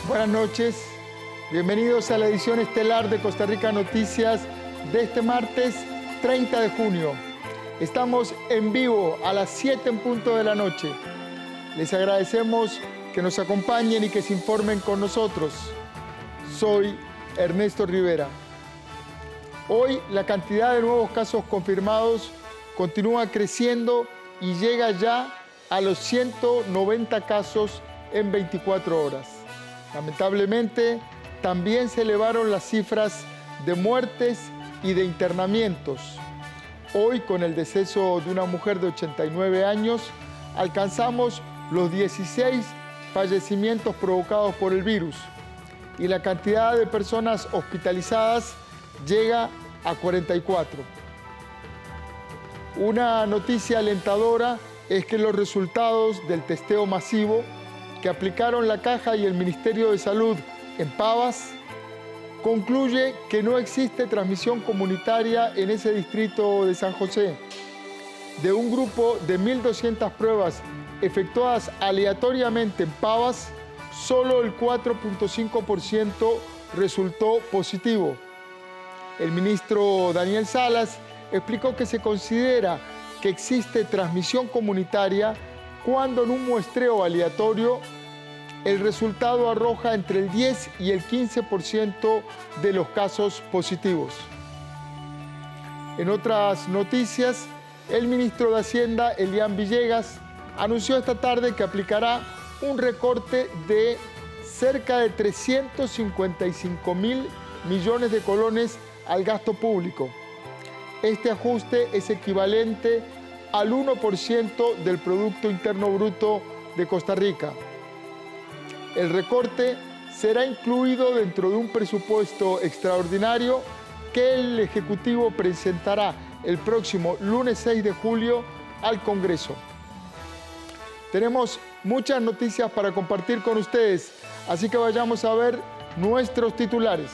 Buenas noches, bienvenidos a la edición estelar de Costa Rica Noticias de este martes 30 de junio. Estamos en vivo a las 7 en punto de la noche. Les agradecemos que nos acompañen y que se informen con nosotros. Soy Ernesto Rivera. Hoy la cantidad de nuevos casos confirmados continúa creciendo y llega ya a los 190 casos en 24 horas. Lamentablemente, también se elevaron las cifras de muertes y de internamientos. Hoy, con el deceso de una mujer de 89 años, alcanzamos los 16 fallecimientos provocados por el virus y la cantidad de personas hospitalizadas llega a 44. Una noticia alentadora es que los resultados del testeo masivo que aplicaron la Caja y el Ministerio de Salud en Pavas concluye que no existe transmisión comunitaria en ese distrito de San José. De un grupo de 1.200 pruebas efectuadas aleatoriamente en Pavas, solo el 4.5% resultó positivo. El ministro Daniel Salas explicó que se considera que existe transmisión comunitaria cuando en un muestreo aleatorio el resultado arroja entre el 10 y el 15% de los casos positivos. En otras noticias, el ministro de Hacienda, Elian Villegas, anunció esta tarde que aplicará un recorte de cerca de 355.000 millones de colones al gasto público. Este ajuste es equivalente al 1% del Producto Interno Bruto de Costa Rica. El recorte será incluido dentro de un presupuesto extraordinario que el Ejecutivo presentará el próximo lunes 6 de julio al Congreso. Tenemos muchas noticias para compartir con ustedes, así que vayamos a ver nuestros titulares.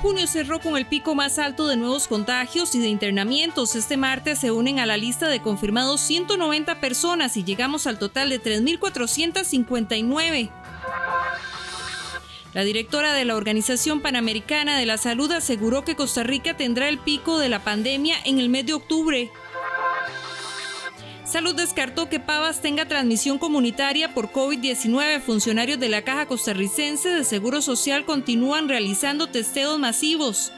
Junio cerró con el pico más alto de nuevos contagios y de internamientos. Este martes se unen a la lista de confirmados 190 personas y llegamos al total de 3.459. La directora de la Organización Panamericana de la Salud aseguró que Costa Rica tendrá el pico de la pandemia en el mes de octubre. Salud descartó que Pavas tenga transmisión comunitaria por COVID-19. Funcionarios de la Caja Costarricense de Seguro Social continúan realizando testeos masivos.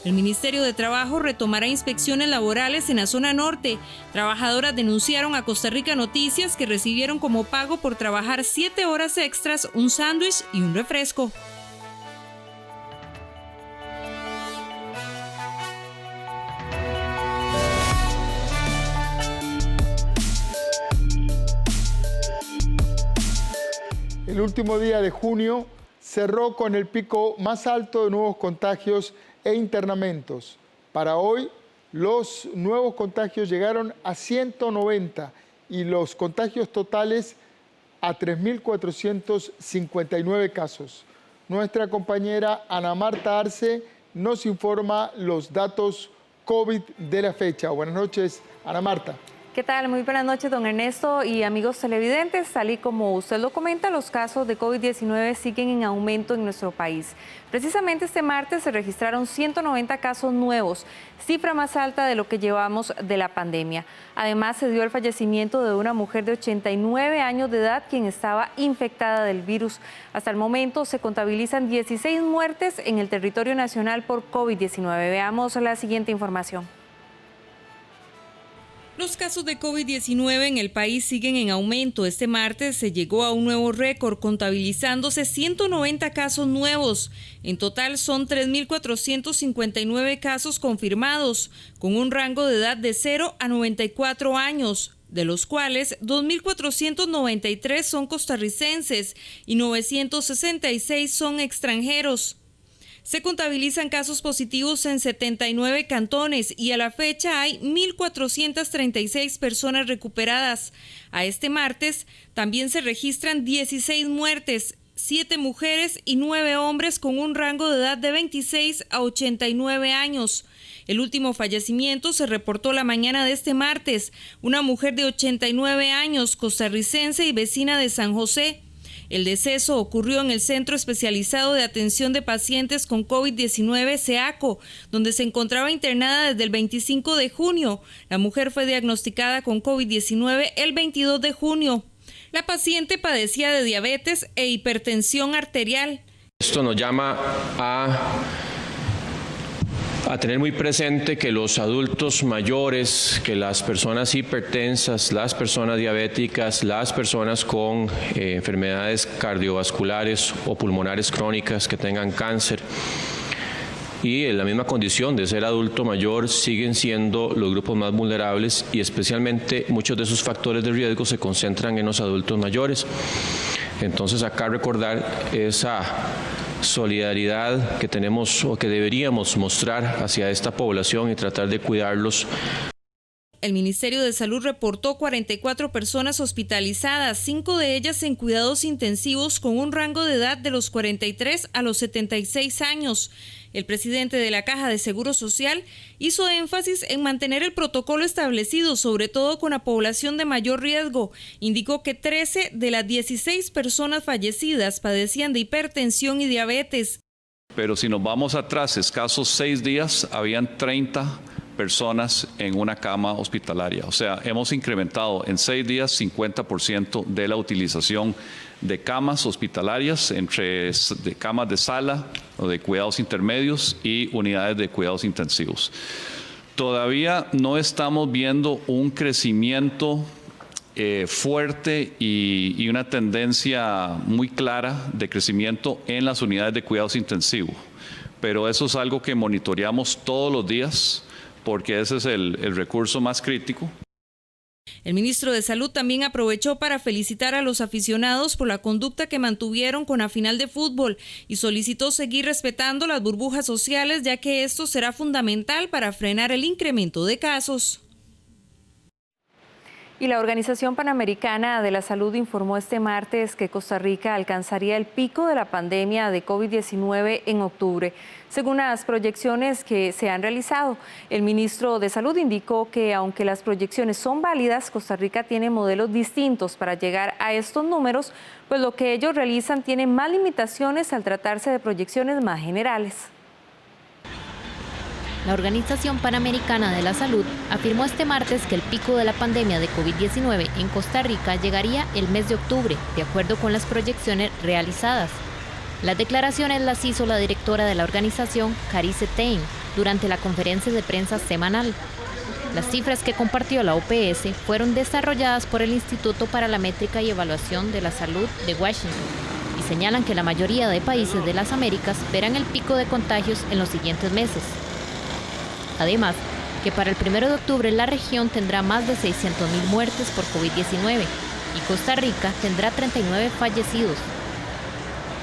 El Ministerio de Trabajo retomará inspecciones laborales en la zona norte. Trabajadoras denunciaron a Costa Rica Noticias que recibieron como pago por trabajar 7 horas extras, un sándwich y un refresco. El último día de junio cerró con el pico más alto de nuevos contagios e internamientos. Para hoy, los nuevos contagios llegaron a 190 y los contagios totales a 3.459 casos. Nuestra compañera Ana Marta Arce nos informa los datos COVID de la fecha. Buenas noches, Ana Marta. ¿Qué tal? Muy buenas noches, don Ernesto y amigos televidentes. Tal y como usted lo comenta, los casos de COVID-19 siguen en aumento en nuestro país. Precisamente este martes se registraron 190 casos nuevos, cifra más alta de lo que llevamos de la pandemia. Además, se dio el fallecimiento de una mujer de 89 años de edad quien estaba infectada del virus. Hasta el momento se contabilizan 16 muertes en el territorio nacional por COVID-19. Veamos la siguiente información. Los casos de COVID-19 en el país siguen en aumento. Este martes se llegó a un nuevo récord, contabilizándose 190 casos nuevos. En total son 3.459 casos confirmados, con un rango de edad de 0 a 94 años, de los cuales 2.493 son costarricenses y 966 son extranjeros. Se contabilizan casos positivos en 79 cantones y a la fecha hay 1.436 personas recuperadas. A este martes también se registran 16 muertes, 7 mujeres y 9 hombres con un rango de edad de 26 a 89 años. El último fallecimiento se reportó la mañana de este martes, una mujer de 89 años, costarricense y vecina de San José. El deceso ocurrió en el Centro Especializado de Atención de Pacientes con COVID-19, CEACO, donde se encontraba internada desde el 25 de junio. La mujer fue diagnosticada con COVID-19 el 22 de junio. La paciente padecía de diabetes e hipertensión arterial. Esto nos llama a tener muy presente que los adultos mayores, que las personas hipertensas, las personas diabéticas, las personas con enfermedades cardiovasculares o pulmonares crónicas que tengan cáncer y en la misma condición de ser adulto mayor siguen siendo los grupos más vulnerables y especialmente muchos de esos factores de riesgo se concentran en los adultos mayores. Entonces acá recordar esa solidaridad que tenemos o que deberíamos mostrar hacia esta población y tratar de cuidarlos. El Ministerio de Salud reportó 44 personas hospitalizadas, 5 de ellas en cuidados intensivos con un rango de edad de los 43 a los 76 años. El presidente de la Caja de Seguro Social hizo énfasis en mantener el protocolo establecido, sobre todo con la población de mayor riesgo. Indicó que 13 de las 16 personas fallecidas padecían de hipertensión y diabetes. Pero si nos vamos atrás, escasos 6 días, habían 30 personas en una cama hospitalaria. O sea, hemos incrementado en 6 días 50% de la utilización de camas hospitalarias, entre de camas de sala o de cuidados intermedios y unidades de cuidados intensivos. Todavía no estamos viendo un crecimiento fuerte y una tendencia muy clara de crecimiento en las unidades de cuidados intensivos, pero eso es algo que monitoreamos todos los días porque ese es el recurso más crítico. El ministro de Salud también aprovechó para felicitar a los aficionados por la conducta que mantuvieron con la final de fútbol y solicitó seguir respetando las burbujas sociales, ya que esto será fundamental para frenar el incremento de casos. Y la Organización Panamericana de la Salud informó este martes que Costa Rica alcanzaría el pico de la pandemia de COVID-19 en octubre. Según las proyecciones que se han realizado, el ministro de Salud indicó que aunque las proyecciones son válidas, Costa Rica tiene modelos distintos para llegar a estos números, pues lo que ellos realizan tiene más limitaciones al tratarse de proyecciones más generales. La Organización Panamericana de la Salud afirmó este martes que el pico de la pandemia de COVID-19 en Costa Rica llegaría el mes de octubre, de acuerdo con las proyecciones realizadas. Las declaraciones las hizo la directora de la organización, Carice Tain, durante la conferencia de prensa semanal. Las cifras que compartió la OPS fueron desarrolladas por el Instituto para la Métrica y Evaluación de la Salud de Washington y señalan que la mayoría de países de las Américas verán el pico de contagios en los siguientes meses. Además, que para el 1 de octubre la región tendrá más de 600.000 muertes por COVID-19 y Costa Rica tendrá 39 fallecidos.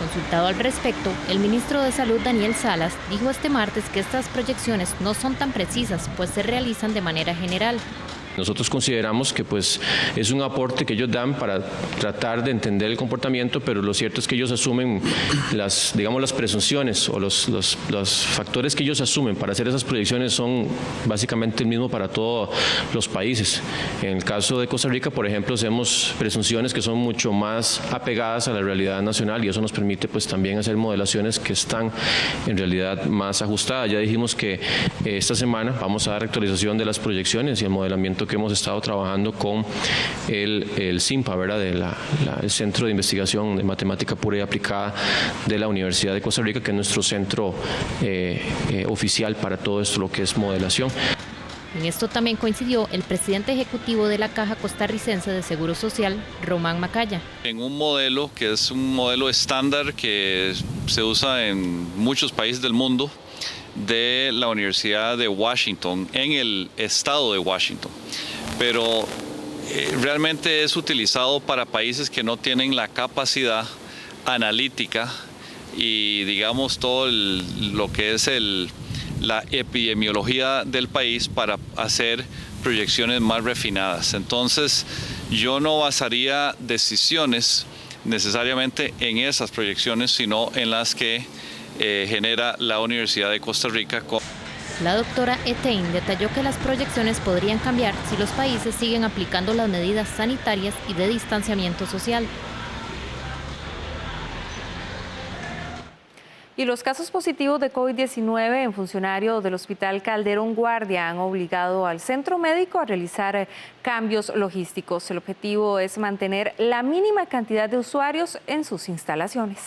Consultado al respecto, el ministro de Salud, Daniel Salas, dijo este martes que estas proyecciones no son tan precisas, pues se realizan de manera general. Nosotros consideramos que pues es un aporte que ellos dan para tratar de entender el comportamiento, pero lo cierto es que ellos asumen las presunciones o los factores que ellos asumen para hacer esas proyecciones son básicamente el mismo para todos los países. En el caso de Costa Rica, por ejemplo, hacemos presunciones que son mucho más apegadas a la realidad nacional y eso nos permite pues también hacer modelaciones que están en realidad más ajustadas. Ya dijimos que esta semana vamos a dar actualización de las proyecciones y el modelamiento que hemos estado trabajando con el CIMPA, ¿verdad? El Centro de Investigación de Matemática Pura y Aplicada de la Universidad de Costa Rica, que es nuestro centro oficial para todo esto, lo que es modelación. En esto también coincidió el presidente ejecutivo de la Caja Costarricense de Seguro Social, Román Macaya. En un modelo que es un modelo estándar que se usa en muchos países del mundo, de la Universidad de Washington, en el estado de Washington, pero realmente es utilizado para países que no tienen la capacidad analítica y digamos todo lo que es la epidemiología del país para hacer proyecciones más refinadas. Entonces yo no basaría decisiones necesariamente en esas proyecciones, sino en las que genera la Universidad de Costa Rica. La doctora Etein detalló que las proyecciones podrían cambiar si los países siguen aplicando las medidas sanitarias y de distanciamiento social. Y los casos positivos de COVID-19 en funcionarios del Hospital Calderón Guardia han obligado al centro médico a realizar cambios logísticos. El objetivo es mantener la mínima cantidad de usuarios en sus instalaciones.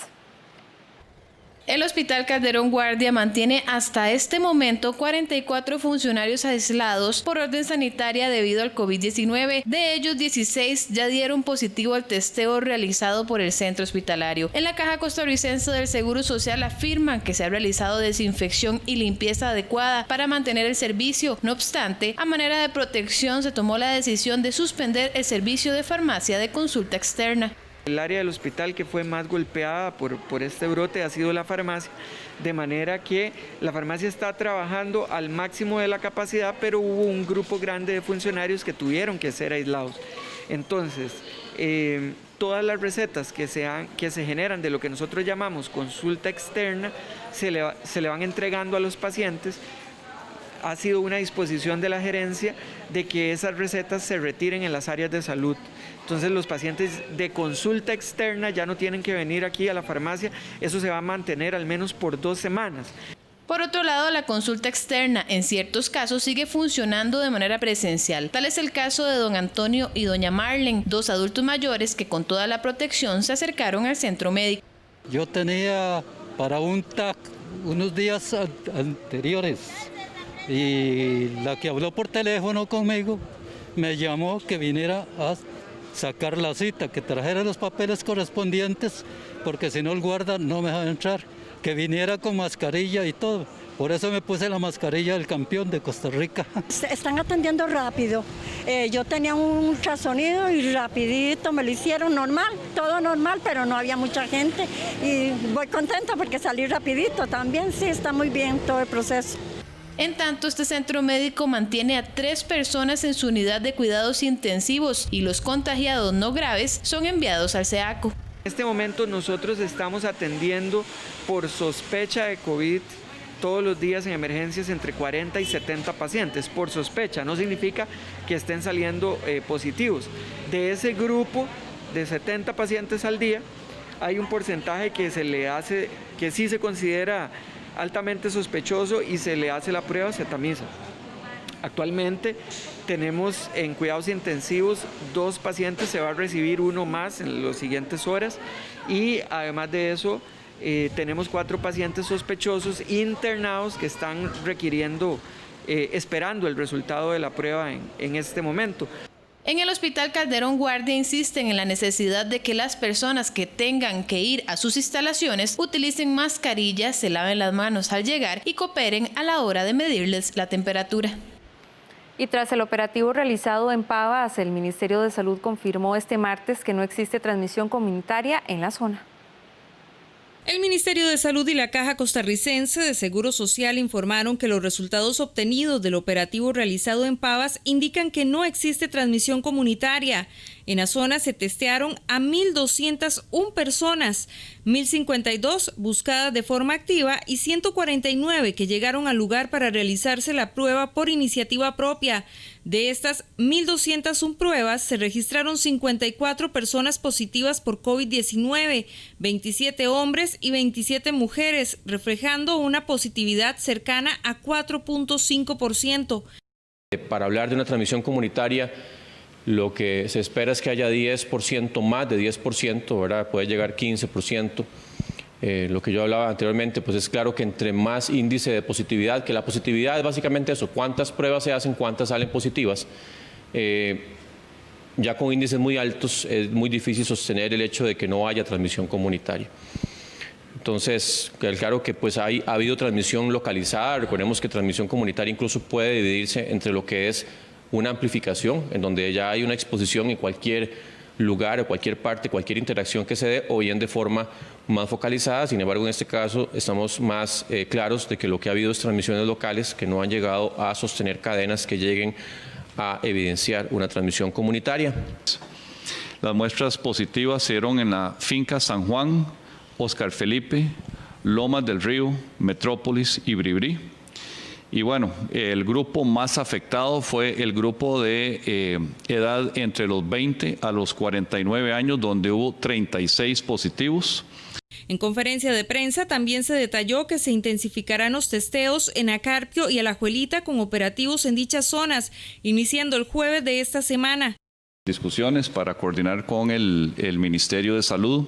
El Hospital Calderón Guardia mantiene hasta este momento 44 funcionarios aislados por orden sanitaria debido al COVID-19. De ellos, 16 ya dieron positivo al testeo realizado por el centro hospitalario. En la Caja Costarricense del Seguro Social afirman que se ha realizado desinfección y limpieza adecuada para mantener el servicio. No obstante, a manera de protección se tomó la decisión de suspender el servicio de farmacia de consulta externa. El área del hospital que fue más golpeada por este brote ha sido la farmacia, de manera que la farmacia está trabajando al máximo de la capacidad, pero hubo un grupo grande de funcionarios que tuvieron que ser aislados. Entonces, todas las recetas que se generan de lo que nosotros llamamos consulta externa se le van entregando a los pacientes. Ha sido una disposición de la gerencia de que esas recetas se retiren en las áreas de salud. Entonces los pacientes de consulta externa ya no tienen que venir aquí a la farmacia, eso se va a mantener al menos por 2 semanas. Por otro lado, la consulta externa en ciertos casos sigue funcionando de manera presencial. Tal es el caso de don Antonio y doña Marlene, 2 adultos mayores que con toda la protección se acercaron al centro médico. Yo tenía para un TAC unos días anteriores y la que habló por teléfono conmigo me llamó que viniera a sacar la cita, que trajera los papeles correspondientes, porque si no el guarda no me deja entrar, que viniera con mascarilla y todo. Por eso me puse la mascarilla del campeón de Costa Rica. Están atendiendo rápido. Yo tenía un ultrasonido y rapidito me lo hicieron normal, todo normal, pero no había mucha gente. Y voy contenta porque salí rapidito también, sí, está muy bien todo el proceso. En tanto, este centro médico mantiene a 3 personas en su unidad de cuidados intensivos y los contagiados no graves son enviados al SEACO. En este momento nosotros estamos atendiendo por sospecha de COVID todos los días en emergencias entre 40 y 70 pacientes. Por sospecha, no significa que estén saliendo positivos. De ese grupo de 70 pacientes al día, hay un porcentaje que sí se considera altamente sospechoso y se le hace la prueba, se tamiza. Actualmente tenemos en cuidados intensivos 2 pacientes, se va a recibir 1 más en las siguientes horas y además de eso tenemos 4 pacientes sospechosos internados que están esperando el resultado de la prueba en este momento. En el Hospital Calderón Guardia insisten en la necesidad de que las personas que tengan que ir a sus instalaciones utilicen mascarillas, se laven las manos al llegar y cooperen a la hora de medirles la temperatura. Y tras el operativo realizado en Pavas, el Ministerio de Salud confirmó este martes que no existe transmisión comunitaria en la zona. El Ministerio de Salud y la Caja Costarricense de Seguro Social informaron que los resultados obtenidos del operativo realizado en Pavas indican que no existe transmisión comunitaria. En la zona se testearon a 1.201 personas, 1.052 buscadas de forma activa y 149 que llegaron al lugar para realizarse la prueba por iniciativa propia. De estas 1.201 pruebas se registraron 54 personas positivas por COVID-19, 27 hombres y 27 mujeres, reflejando una positividad cercana a 4.5%. Para hablar de una transmisión comunitaria, lo que se espera es que haya 10%, más de 10%, ¿verdad? Puede llegar 15%. Lo que yo hablaba anteriormente, pues es claro que entre más índice de positividad, que la positividad es básicamente eso, cuántas pruebas se hacen, cuántas salen positivas. Ya con índices muy altos es muy difícil sostener el hecho de que no haya transmisión comunitaria. Entonces, claro que pues ha habido transmisión localizada. Recordemos que transmisión comunitaria incluso puede dividirse entre lo que es una amplificación, en donde ya hay una exposición en cualquier lugar o cualquier parte, cualquier interacción que se dé, o bien de forma más focalizada. Sin embargo, en este caso estamos más claros de que lo que ha habido es transmisiones locales que no han llegado a sostener cadenas que lleguen a evidenciar una transmisión comunitaria. Las muestras positivas se dieron en la finca San Juan, Oscar Felipe, Lomas del Río, Metrópolis y Bribri. Y bueno, el grupo más afectado fue el grupo de edad entre los 20 a los 49 años, donde hubo 36 positivos. En conferencia de prensa también se detalló que se intensificarán los testeos en Acarpio y Alajuelita con operativos en dichas zonas, iniciando el jueves de esta semana. Discusiones para coordinar con el Ministerio de Salud,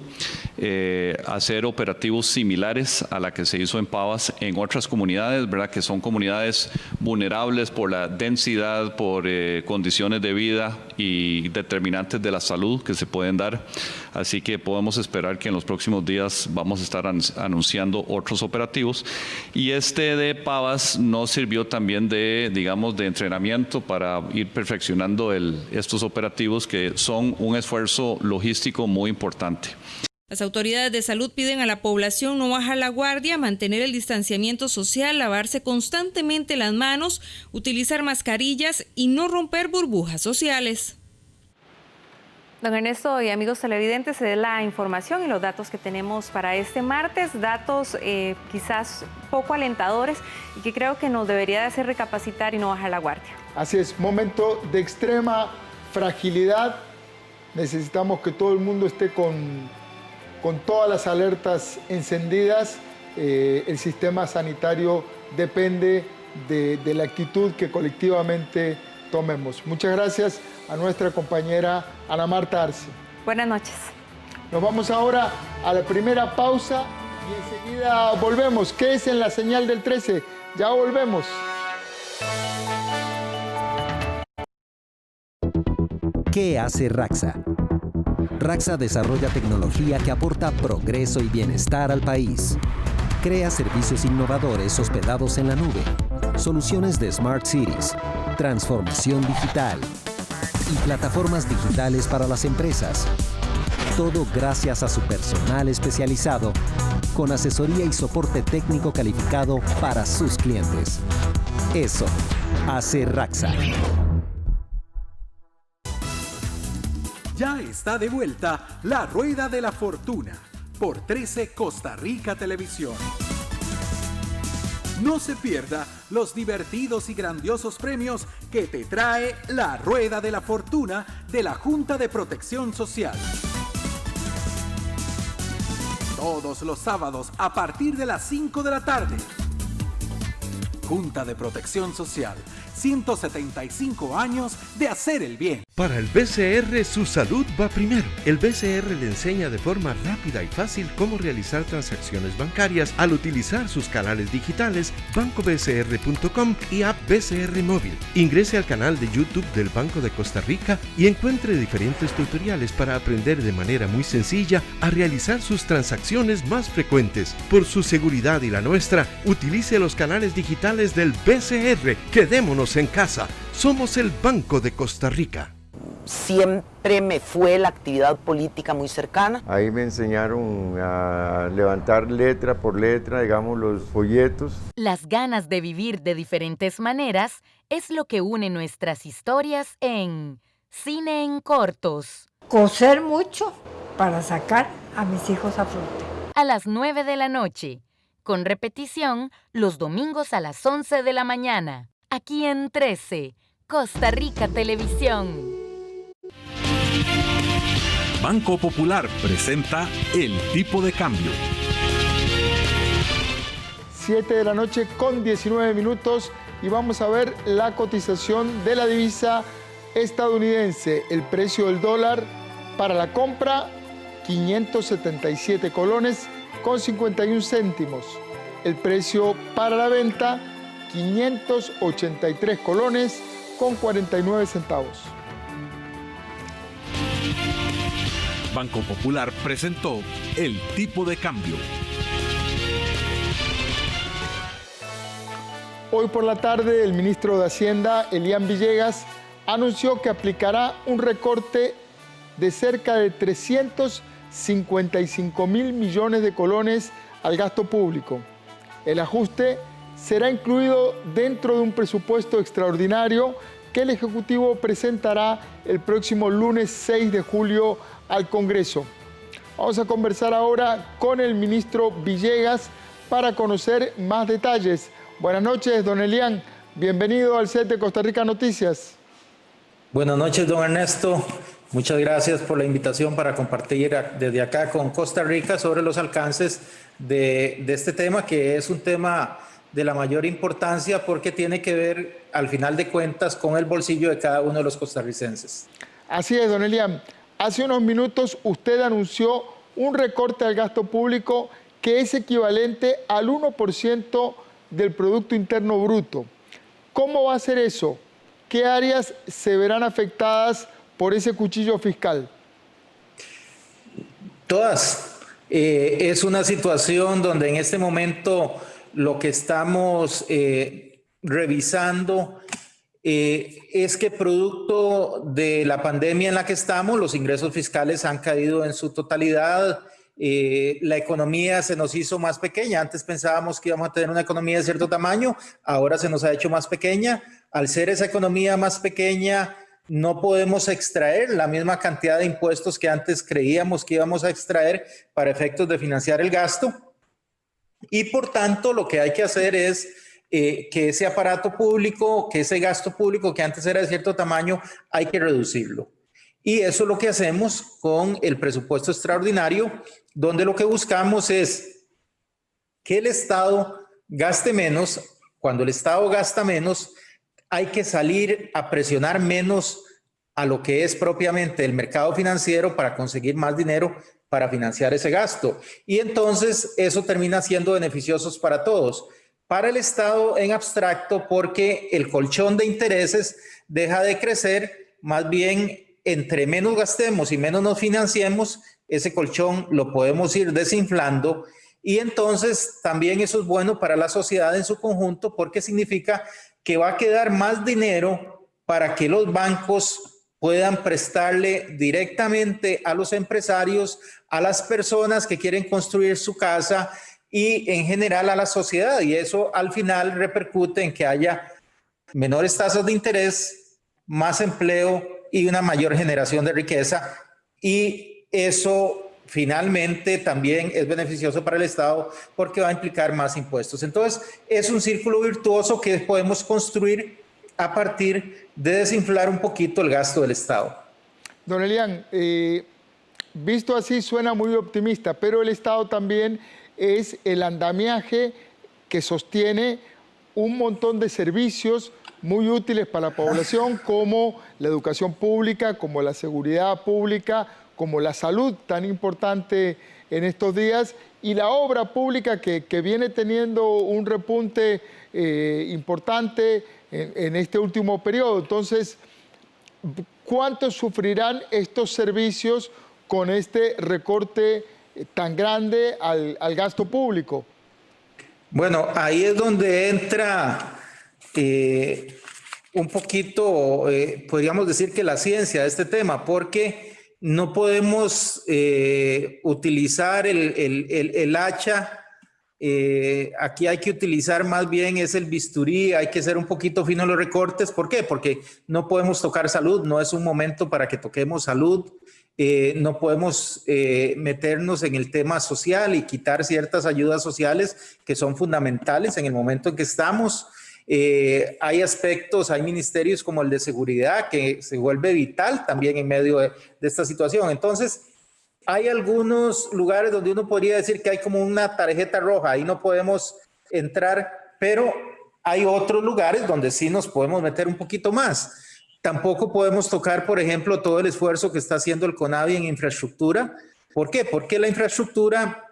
hacer operativos similares a la que se hizo en Pavas en otras comunidades, ¿verdad? Que son comunidades vulnerables por la densidad, por condiciones de vida y determinantes de la salud que se pueden dar. Así que podemos esperar que en los próximos días vamos a estar anunciando otros operativos. Y este de Pavas nos sirvió también de, digamos, de entrenamiento para ir perfeccionando estos operativos, que son un esfuerzo logístico muy importante. Las autoridades de salud piden a la población no bajar la guardia, mantener el distanciamiento social, lavarse constantemente las manos, utilizar mascarillas y no romper burbujas sociales. Don Ernesto y amigos televidentes, se dé la información y los datos que tenemos para este martes, datos quizás poco alentadores y que creo que nos debería de hacer recapacitar y no bajar la guardia. Así es, momento de extrema fragilidad. Necesitamos que todo el mundo esté con todas las alertas encendidas. El sistema sanitario depende de la actitud que colectivamente tomemos. Muchas gracias a nuestra compañera Ana Marta Arce. Buenas noches. Nos vamos ahora a la primera pausa y enseguida volvemos. ¿Qué es En la Señal del 13? Ya volvemos. ¿Qué hace Raxa? Raxa desarrolla tecnología que aporta progreso y bienestar al país. Crea servicios innovadores hospedados en la nube, soluciones de Smart Cities, transformación digital y plataformas digitales para las empresas. Todo gracias a su personal especializado, con asesoría y soporte técnico calificado para sus clientes. Eso hace Raxa. Ya está de vuelta La Rueda de la Fortuna por 13 Costa Rica Televisión. No se pierda los divertidos y grandiosos premios que te trae La Rueda de la Fortuna de la Junta de Protección Social. Todos los sábados a partir de las 5 de la tarde. Junta de Protección Social, 175 años de hacer el bien. Para el BCR, su salud va primero. El BCR le enseña de forma rápida y fácil cómo realizar transacciones bancarias al utilizar sus canales digitales, bancobcr.com y app BCR Móvil. Ingrese al canal de YouTube del Banco de Costa Rica y encuentre diferentes tutoriales para aprender de manera muy sencilla a realizar sus transacciones más frecuentes. Por su seguridad y la nuestra, utilice los canales digitales del BCR. Quedémonos en casa. Somos el Banco de Costa Rica. Siempre me fue la actividad política muy cercana. Ahí me enseñaron a levantar letra por letra, digamos, los folletos. Las ganas de vivir de diferentes maneras es lo que une nuestras historias en Cine en Cortos. Coser mucho para sacar a mis hijos a flote. A las 9 de la noche, con repetición los domingos a las 11 de la mañana. Aquí en 13, Costa Rica Televisión. Banco Popular presenta El Tipo de Cambio. 7 de la noche con 19 minutos y vamos a ver la cotización de la divisa estadounidense. El precio del dólar para la compra, 577 colones con 51 céntimos. El precio para la venta, 583 colones con 49 centavos. Banco Popular presentó El Tipo de Cambio. Hoy por la tarde, el ministro de Hacienda, Elian Villegas, anunció que aplicará un recorte de cerca de 355 mil millones de colones al gasto público. El ajuste será incluido dentro de un presupuesto extraordinario que el Ejecutivo presentará el próximo lunes 6 de julio al Congreso. Vamos a conversar ahora con el ministro Villegas para conocer más detalles. Buenas noches, don Elian. Bienvenido al set de Costa Rica Noticias. Buenas noches, don Ernesto. Muchas gracias por la invitación para compartir desde acá con Costa Rica sobre los alcances de este tema, que es un tema de la mayor importancia porque tiene que ver, al final de cuentas, con el bolsillo de cada uno de los costarricenses. Así es, don Elian. Hace unos minutos usted anunció un recorte al gasto público que es equivalente al 1% del Producto Interno Bruto. ¿Cómo va a ser eso? ¿Qué áreas se verán afectadas por ese cuchillo fiscal? Todas. Es una situación donde en este momento lo que estamos revisando es que producto de la pandemia en la que estamos, los ingresos fiscales han caído en su totalidad. La economía se nos hizo más pequeña. Antes pensábamos que íbamos a tener una economía de cierto tamaño, ahora se nos ha hecho más pequeña. Al ser esa economía más pequeña, no podemos extraer la misma cantidad de impuestos que antes creíamos que íbamos a extraer para efectos de financiar el gasto. Y por tanto, lo que hay que hacer es que ese aparato público, que ese gasto público que antes era de cierto tamaño, hay que reducirlo. Y eso es lo que hacemos con el presupuesto extraordinario, donde lo que buscamos es que el Estado gaste menos. Cuando el Estado gasta menos, hay que salir a presionar menos a lo que es propiamente el mercado financiero para conseguir más dinero para financiar ese gasto. Y entonces eso termina siendo beneficioso para todos. Para el Estado en abstracto, porque el colchón de intereses deja de crecer, más bien entre menos gastemos y menos nos financiemos, ese colchón lo podemos ir desinflando. Y entonces también eso es bueno para la sociedad en su conjunto, porque significa que va a quedar más dinero para que los bancos puedan prestarle directamente a los empresarios, a las personas que quieren construir su casa y en general a la sociedad. Y eso al final repercute en que haya menores tasas de interés, más empleo y una mayor generación de riqueza. Y eso finalmente también es beneficioso para el Estado porque va a implicar más impuestos. Entonces es un círculo virtuoso que podemos construir a partir de desinflar un poquito el gasto del Estado. Don Elian, visto así suena muy optimista, pero el Estado también es el andamiaje que sostiene un montón de servicios muy útiles para la población, como la educación pública, como la seguridad pública, como la salud tan importante en estos días, y la obra pública que viene teniendo un repunte importante en este último periodo. Entonces, ¿cuánto sufrirán estos servicios con este recorte tan grande al gasto público? Bueno, ahí es donde entra un poquito, podríamos decir que la ciencia de este tema, porque no podemos utilizar el hacha. Aquí hay que utilizar más bien es el bisturí, hay que ser un poquito fino en los recortes. ¿Por qué? Porque no podemos tocar salud, no es un momento para que toquemos salud. No podemos meternos en el tema social y quitar ciertas ayudas sociales que son fundamentales en el momento en que estamos. Hay aspectos, hay ministerios como el de seguridad que se vuelve vital también en medio de esta situación. Entonces, hay algunos lugares donde uno podría decir que hay como una tarjeta roja, ahí no podemos entrar, pero hay otros lugares donde sí nos podemos meter un poquito más. Tampoco podemos tocar, por ejemplo, todo el esfuerzo que está haciendo el CONAVI en infraestructura. ¿Por qué? Porque la infraestructura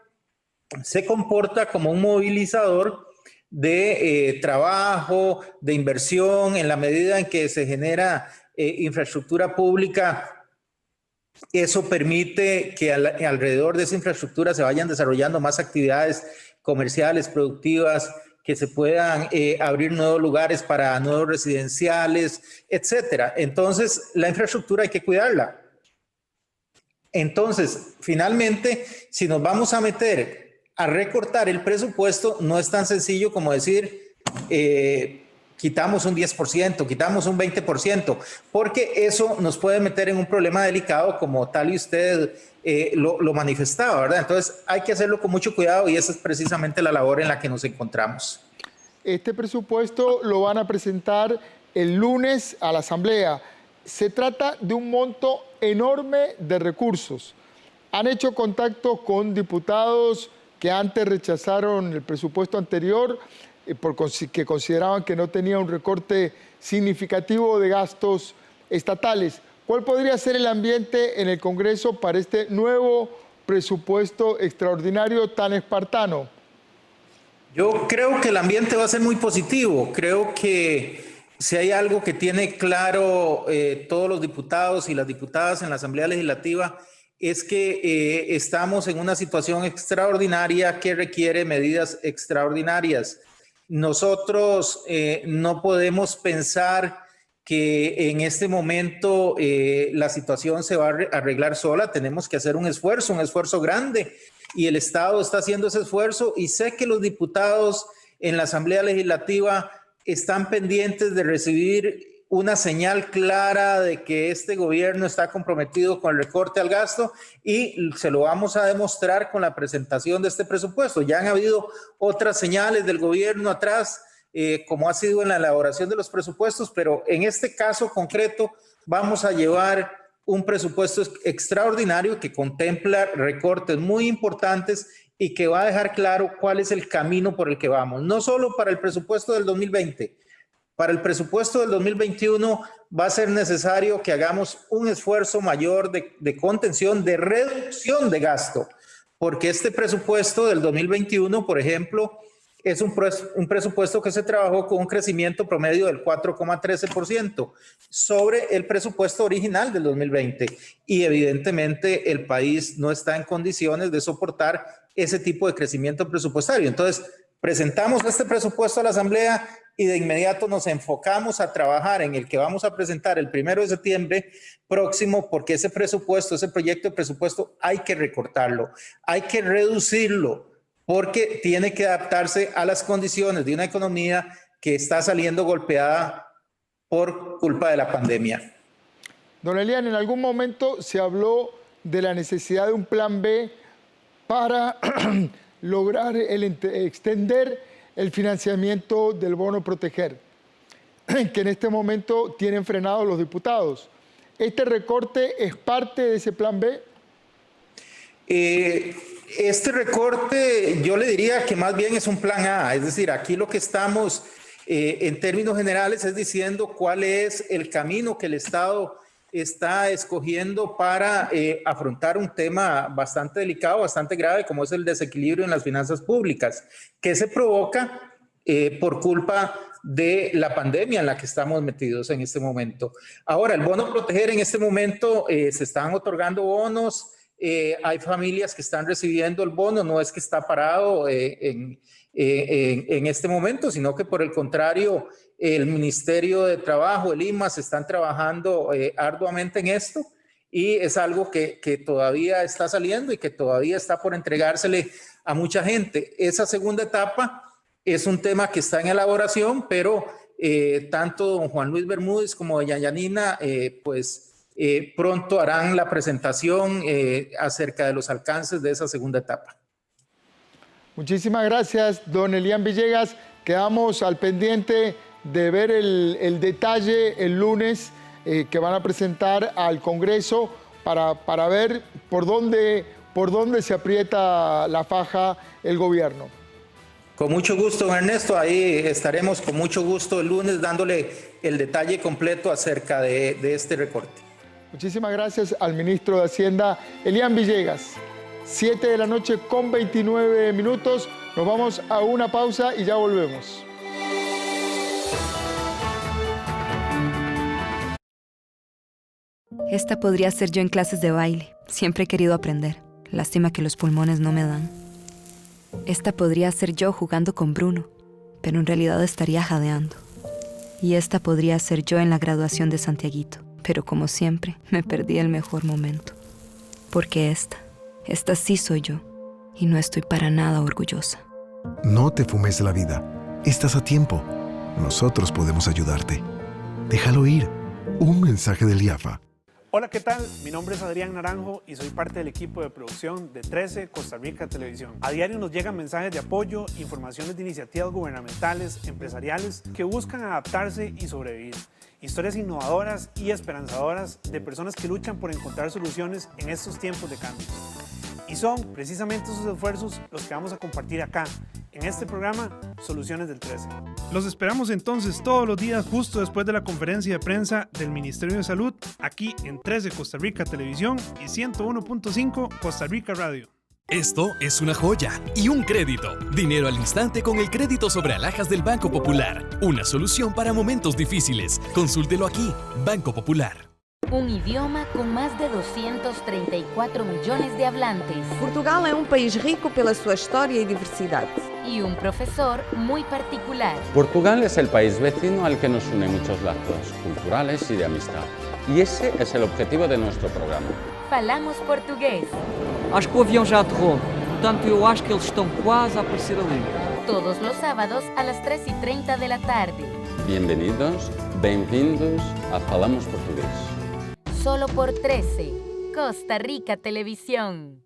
se comporta como un movilizador de trabajo, de inversión. En la medida en que se genera infraestructura pública, eso permite que alrededor de esa infraestructura se vayan desarrollando más actividades comerciales, productivas, que se puedan abrir nuevos lugares para nuevos residenciales, etcétera. Entonces, la infraestructura hay que cuidarla. Entonces, finalmente, si nos vamos a meter a recortar el presupuesto, no es tan sencillo como decir quitamos un 10%, quitamos un 20%, porque eso nos puede meter en un problema delicado como tal y usted lo manifestaba, ¿verdad? Entonces hay que hacerlo con mucho cuidado y esa es precisamente la labor en la que nos encontramos. Este presupuesto lo van a presentar el lunes a la Asamblea. Se trata de un monto enorme de recursos. Han hecho contacto con diputados que antes rechazaron el presupuesto anterior porque consideraban que no tenía un recorte significativo de gastos estatales. ¿Cuál podría ser el ambiente en el Congreso para este nuevo presupuesto extraordinario tan espartano? Yo creo que el ambiente va a ser muy positivo. Creo que si hay algo que tiene claro todos los diputados y las diputadas en la Asamblea Legislativa es que estamos en una situación extraordinaria que requiere medidas extraordinarias. Nosotros no podemos pensar que en este momento la situación se va a arreglar sola. Tenemos que hacer un esfuerzo grande, y el Estado está haciendo ese esfuerzo, y sé que los diputados en la Asamblea Legislativa están pendientes de recibir una señal clara de que este gobierno está comprometido con el recorte al gasto, y se lo vamos a demostrar con la presentación de este presupuesto. Ya han habido otras señales del gobierno atrás, como ha sido en la elaboración de los presupuestos, pero en este caso concreto vamos a llevar un presupuesto extraordinario que contempla recortes muy importantes y que va a dejar claro cuál es el camino por el que vamos. No solo para el presupuesto del 2020, para el presupuesto del 2021 va a ser necesario que hagamos un esfuerzo mayor de contención, de reducción de gasto, porque este presupuesto del 2021, por ejemplo, es un presupuesto que se trabajó con un crecimiento promedio del 4,13% sobre el presupuesto original del 2020. Y evidentemente el país no está en condiciones de soportar ese tipo de crecimiento presupuestario. Entonces, presentamos este presupuesto a la Asamblea y de inmediato nos enfocamos a trabajar en el que vamos a presentar el 1 de septiembre próximo, porque ese presupuesto, ese proyecto de presupuesto hay que recortarlo, hay que reducirlo, porque tiene que adaptarse a las condiciones de una economía que está saliendo golpeada por culpa de la pandemia. Don Elian, en algún momento se habló de la necesidad de un plan B para lograr extender el financiamiento del bono proteger, que en este momento tienen frenados los diputados. ¿Este recorte es parte de ese plan B? Este recorte yo le diría que más bien es un plan A, es decir, aquí lo que estamos en términos generales es diciendo cuál es el camino que el Estado está escogiendo para afrontar un tema bastante delicado, bastante grave, como es el desequilibrio en las finanzas públicas, que se provoca por culpa de la pandemia en la que estamos metidos en este momento. Ahora, el bono proteger en este momento se están otorgando bonos. Hay familias que están recibiendo el bono, no es que está parado en este momento, sino que por el contrario, el Ministerio de Trabajo, el IMAS, están trabajando arduamente en esto, y es algo que todavía está saliendo y que todavía está por entregársele a mucha gente. Esa segunda etapa es un tema que está en elaboración, pero tanto don Juan Luis Bermúdez como doña Yanina, pronto harán la presentación acerca de los alcances de esa segunda etapa. Muchísimas gracias, don Elian Villegas. Quedamos al pendiente de ver el detalle el lunes que van a presentar al Congreso para ver por dónde se aprieta la faja el gobierno. Con mucho gusto, don Ernesto. Ahí estaremos con mucho gusto el lunes dándole el detalle completo acerca de este recorte. Muchísimas gracias al ministro de Hacienda, Elian Villegas. 7 de la noche con 29 minutos. Nos vamos a una pausa y ya volvemos. Esta podría ser yo en clases de baile. Siempre he querido aprender. Lástima que los pulmones no me dan. Esta podría ser yo jugando con Bruno, pero en realidad estaría jadeando. Y esta podría ser yo en la graduación de Santiaguito, pero como siempre, me perdí el mejor momento. Porque esta sí soy yo, y no estoy para nada orgullosa. No te fumes la vida. Estás a tiempo. Nosotros podemos ayudarte. Déjalo ir. Un mensaje del IAFA. Hola, ¿qué tal? Mi nombre es Adrián Naranjo y soy parte del equipo de producción de 13 Costa Rica Televisión. A diario nos llegan mensajes de apoyo, informaciones de iniciativas gubernamentales, empresariales que buscan adaptarse y sobrevivir. Historias innovadoras y esperanzadoras de personas que luchan por encontrar soluciones en estos tiempos de cambios. Y son precisamente esos esfuerzos los que vamos a compartir acá, en este programa Soluciones del 13. Los esperamos entonces todos los días justo después de la conferencia de prensa del Ministerio de Salud, aquí en 13 Costa Rica Televisión y 101.5 Costa Rica Radio. Esto es una joya y un crédito. Dinero al instante con el crédito sobre alhajas del Banco Popular. Una solución para momentos difíciles. Consúltelo aquí, Banco Popular. Un idioma con más de 234 millones de hablantes. Portugal é país rico pela sua história e diversidade. Y un profesor muy particular. Portugal es el país vecino al que nos une muchos lazos culturales y de amistad. Y ese es el objetivo de nuestro programa. Falamos portugués. Acho que o avião já aterrou, portanto eu acho que eles estão quase a aparecer ali. Todos los sábados a las 3:30 de la tarde. Bienvenidos, bem-vindos a Falamos Portugués. Solo por 13, Costa Rica Televisión.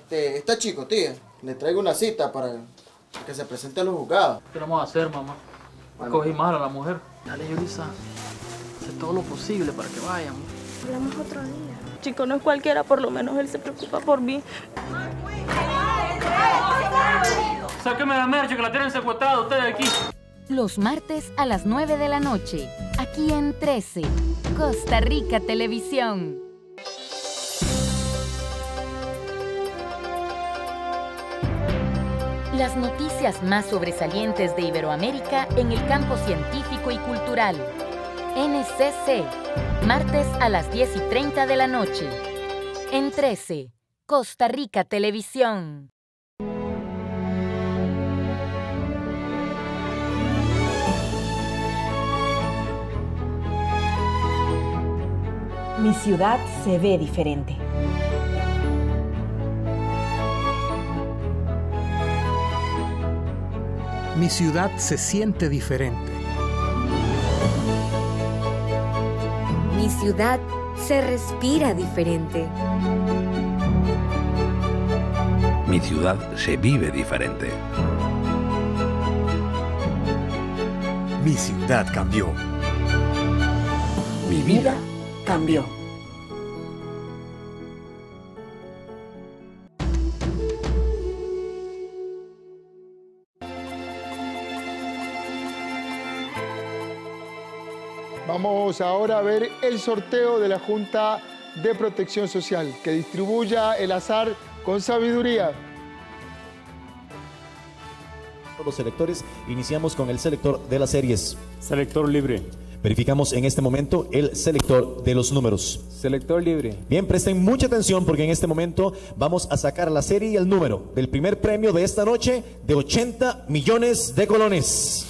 Está chico, tía. Le traigo una cita para que se presente a los juzgados. ¿Qué vamos a hacer, mamá? Cogí mal a la mujer. Dale, Yulisa, haz todo lo posible para que vayamos. Hablamos otro día. Chico, no es cualquiera, por lo menos él se preocupa por mí. Sáqueme la mercha que la tienen secuestrada ustedes aquí. Los martes a las 9 de la noche, aquí en 13, Costa Rica Televisión. Las noticias más sobresalientes de Iberoamérica en el campo científico y cultural. NCC, martes a las 10:30 de la noche. En 13, Costa Rica Televisión. Mi ciudad se ve diferente. Mi ciudad se siente diferente. Mi ciudad se respira diferente. Mi ciudad se vive diferente. Mi ciudad cambió. Mi vida cambió. Vamos ahora a ver el sorteo de la Junta de Protección Social, que distribuya el azar con sabiduría. Los selectores, iniciamos con el selector de las series. Selector libre. Verificamos en este momento el selector de los números. Selector libre. Bien, presten mucha atención porque en este momento vamos a sacar la serie y el número del primer premio de esta noche de 80 millones de colones.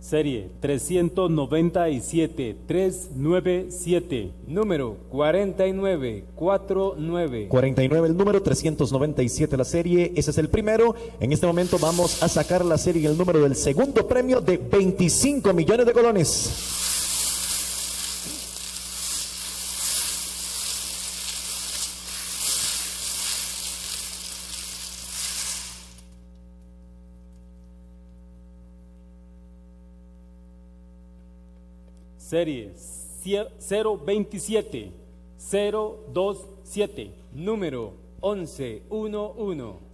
Serie 397-397, número 4949. 49 el número, 397 la serie, ese es el primero. En este momento vamos a sacar la serie y el número del segundo premio de 25 millones de colones. Serie 027-027, número 1111.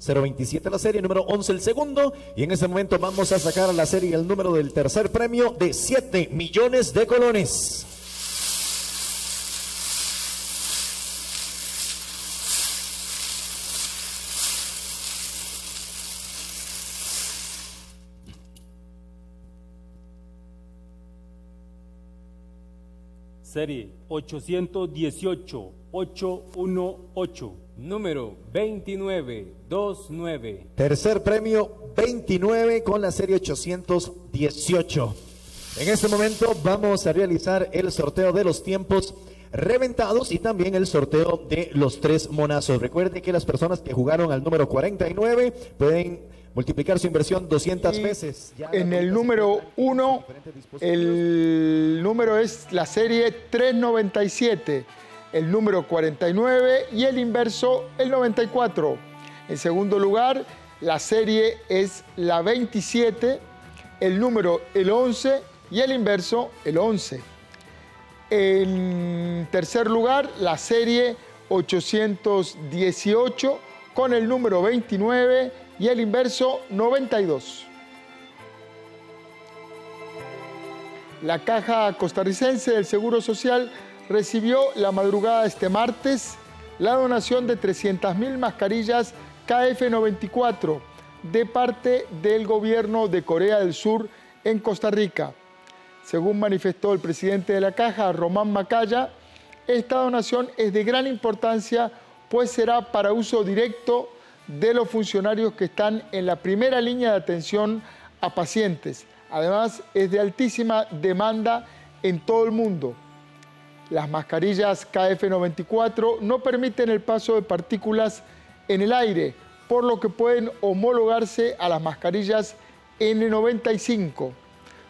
027 la serie, número 11 el segundo. Y en este momento vamos a sacar la serie y el número del tercer premio de 7 millones de colones. Serie 818-818, número 2929. Tercer premio 29 con la serie 818. En este momento vamos a realizar el sorteo de los tiempos reventados y también el sorteo de los 3 monazos. Recuerde que las personas que jugaron al número 49 pueden multiplicar su inversión 200 veces. En el número 1, el número es la serie 397, el número 49 y el inverso el 94. En segundo lugar, la serie es la 27, el número el 11 y el inverso el 11. En tercer lugar, la serie 818 con el número 29 y el inverso 92. La Caja Costarricense del Seguro Social recibió la madrugada de este martes la donación de 300.000 mascarillas KF94 de parte del gobierno de Corea del Sur en Costa Rica. Según manifestó el presidente de la Caja, Román Macaya, esta donación es de gran importancia, pues será para uso directo de los funcionarios que están en la primera línea de atención a pacientes. Además, es de altísima demanda en todo el mundo. Las mascarillas KF94 no permiten el paso de partículas en el aire, por lo que pueden homologarse a las mascarillas N95.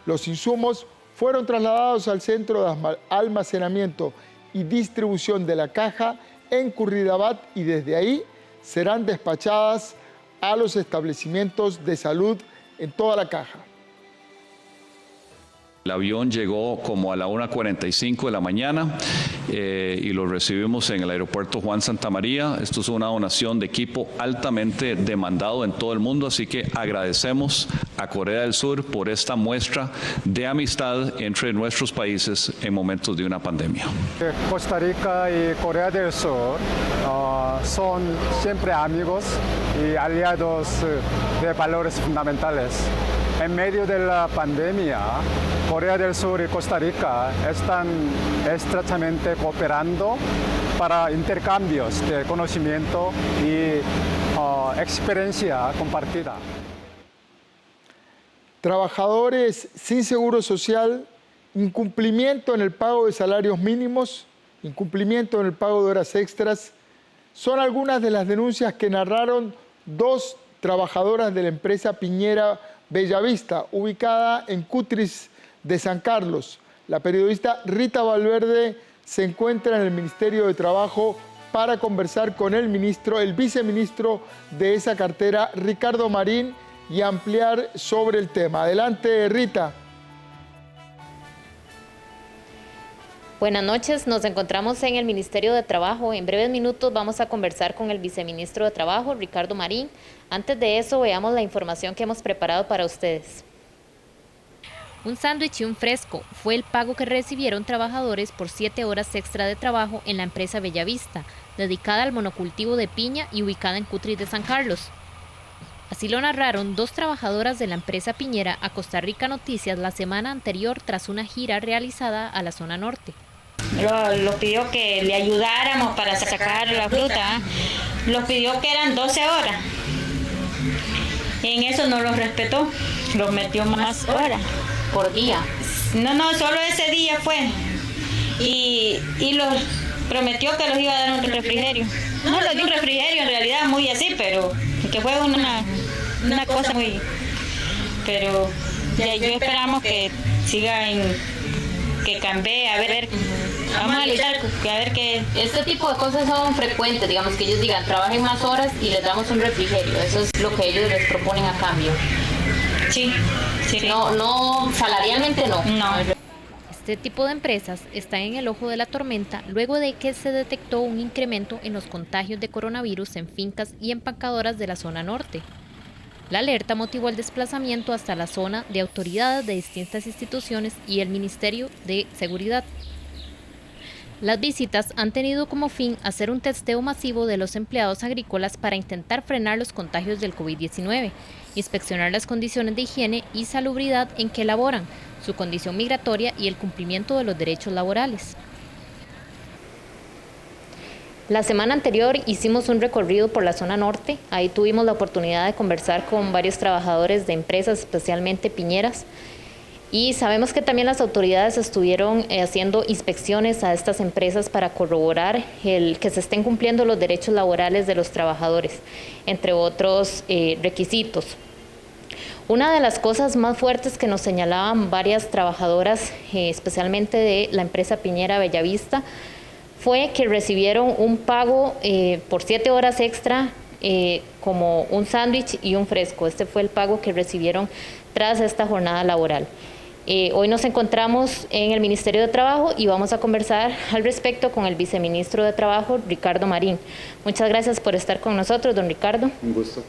Los insumos fueron trasladados al Centro de Almacenamiento y Distribución de la Caja en Curridabat y desde ahí serán despachadas a los establecimientos de salud en toda la Caja. El avión llegó como a la 1:45 de la mañana y lo recibimos en el aeropuerto Juan Santamaría. Esto es una donación de equipo altamente demandado en todo el mundo, así que agradecemos a Corea del Sur por esta muestra de amistad entre nuestros países en momentos de una pandemia. Costa Rica y Corea del Sur son siempre amigos y aliados de valores fundamentales. En medio de la pandemia, Corea del Sur y Costa Rica están estrechamente cooperando para intercambios de conocimiento y experiencia compartida. Trabajadores sin seguro social, incumplimiento en el pago de salarios mínimos, incumplimiento en el pago de horas extras, son algunas de las denuncias que narraron 2 trabajadoras de la empresa piñera Bellavista, ubicada en Cutris de San Carlos. La periodista Rita Valverde se encuentra en el Ministerio de Trabajo para conversar con el viceministro de esa cartera, Ricardo Marín, y ampliar sobre el tema. Adelante, Rita. Buenas noches, nos encontramos en el Ministerio de Trabajo. En breves minutos vamos a conversar con el viceministro de Trabajo, Ricardo Marín. Antes de eso, veamos la información que hemos preparado para ustedes. Un sándwich y un fresco fue el pago que recibieron trabajadores por 7 horas extra de trabajo en la empresa Bellavista, dedicada al monocultivo de piña y ubicada en Cutris de San Carlos. Así lo narraron 2 trabajadoras de la empresa piñera a Costa Rica Noticias la semana anterior tras una gira realizada a la zona norte. Los pidió que le ayudáramos para sacar la fruta. Los pidió que eran 12 horas. En eso no los respetó. Los metió más horas. ¿Por día? No, solo ese día fue. Y los prometió que los iba a dar un refrigerio. No les dio un refrigerio en realidad, muy así, pero que fue una cosa muy... Pero ya yo esperamos que siga que cambie, a ver, vamos a luchar, a ver qué... Este tipo de cosas son frecuentes, digamos, que ellos digan, trabajen más horas y les damos un refrigerio, eso es lo que ellos les proponen a cambio. Sí. No, salarialmente no. No. Este tipo de empresas está en el ojo de la tormenta luego de que se detectó un incremento en los contagios de coronavirus en fincas y empacadoras de la zona norte. La alerta motivó el desplazamiento hasta la zona de autoridades de distintas instituciones y el Ministerio de Seguridad. Las visitas han tenido como fin hacer un testeo masivo de los empleados agrícolas para intentar frenar los contagios del COVID-19, inspeccionar las condiciones de higiene y salubridad en que laboran, su condición migratoria y el cumplimiento de los derechos laborales. La semana anterior hicimos un recorrido por la zona norte. Ahí tuvimos la oportunidad de conversar con varios trabajadores de empresas, especialmente piñeras. Y sabemos que también las autoridades estuvieron haciendo inspecciones a estas empresas para corroborar que se estén cumpliendo los derechos laborales de los trabajadores, entre otros requisitos. Una de las cosas más fuertes que nos señalaban varias trabajadoras, especialmente de la empresa Piñera Bellavista, fue que recibieron un pago por 7 horas extra, como un sándwich y un fresco. Este fue el pago que recibieron tras esta jornada laboral. Hoy nos encontramos en el Ministerio de Trabajo y vamos a conversar al respecto con el viceministro de Trabajo, Ricardo Marín. Muchas gracias por estar con nosotros, don Ricardo. Un gusto.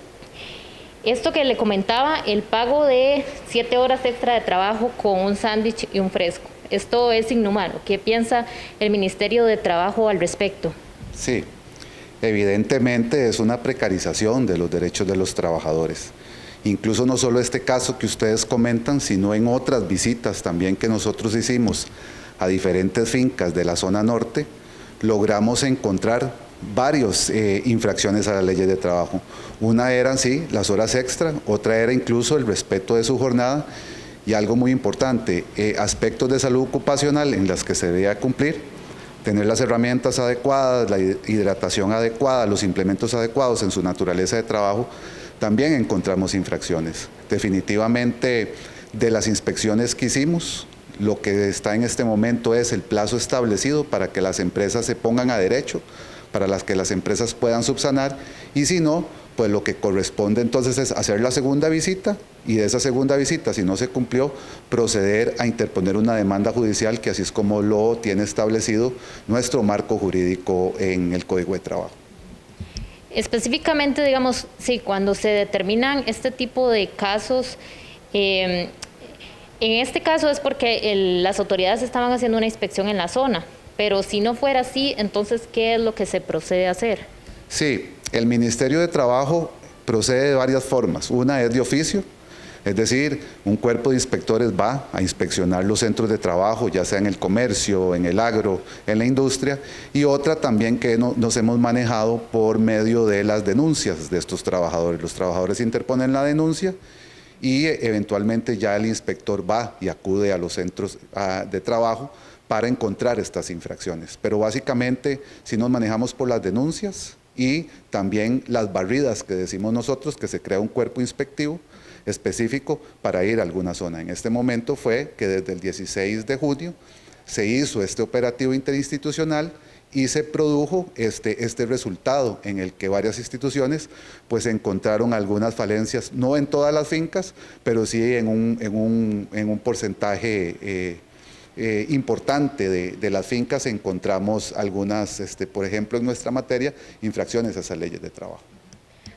Esto que le comentaba, el pago de 7 horas extra de trabajo con un sándwich y un fresco, esto es inhumano. ¿Qué piensa el Ministerio de Trabajo al respecto? Sí, evidentemente es una precarización de los derechos de los trabajadores. Incluso no solo este caso que ustedes comentan, sino en otras visitas también que nosotros hicimos a diferentes fincas de la zona norte, logramos encontrar varias infracciones a las leyes de trabajo. Una eran, sí, las horas extra, otra era incluso el respeto de su jornada y algo muy importante, aspectos de salud ocupacional en las que se debía cumplir, tener las herramientas adecuadas, la hidratación adecuada, los implementos adecuados en su naturaleza de trabajo. También encontramos infracciones. Definitivamente, de las inspecciones que hicimos, lo que está en este momento es el plazo establecido para que las empresas se pongan a derecho, para las que las empresas puedan subsanar, y si no, pues lo que corresponde entonces es hacer la segunda visita, y de esa segunda visita, si no se cumplió, proceder a interponer una demanda judicial, que así es como lo tiene establecido nuestro marco jurídico en el Código de Trabajo. Específicamente, digamos, sí, cuando se determinan este tipo de casos, en este caso es porque las autoridades estaban haciendo una inspección en la zona, pero si no fuera así, entonces, ¿qué es lo que se procede a hacer? Sí, el Ministerio de Trabajo procede de varias formas. Una es de oficio, es decir, un cuerpo de inspectores va a inspeccionar los centros de trabajo, ya sea en el comercio, en el agro, en la industria, y otra también que nos hemos manejado por medio de las denuncias de estos trabajadores. Los trabajadores interponen la denuncia y eventualmente ya el inspector va y acude a los centros de trabajo para encontrar estas infracciones. Pero básicamente sí nos manejamos por las denuncias y también las barridas que decimos nosotros, que se crea un cuerpo inspectivo específico para ir a alguna zona. En este momento fue que desde el 16 de junio se hizo este operativo interinstitucional y se produjo este resultado en el que varias instituciones pues encontraron algunas falencias, no en todas las fincas, pero sí en un porcentaje importante de las fincas encontramos algunas, por ejemplo en nuestra materia, infracciones a esas leyes de trabajo.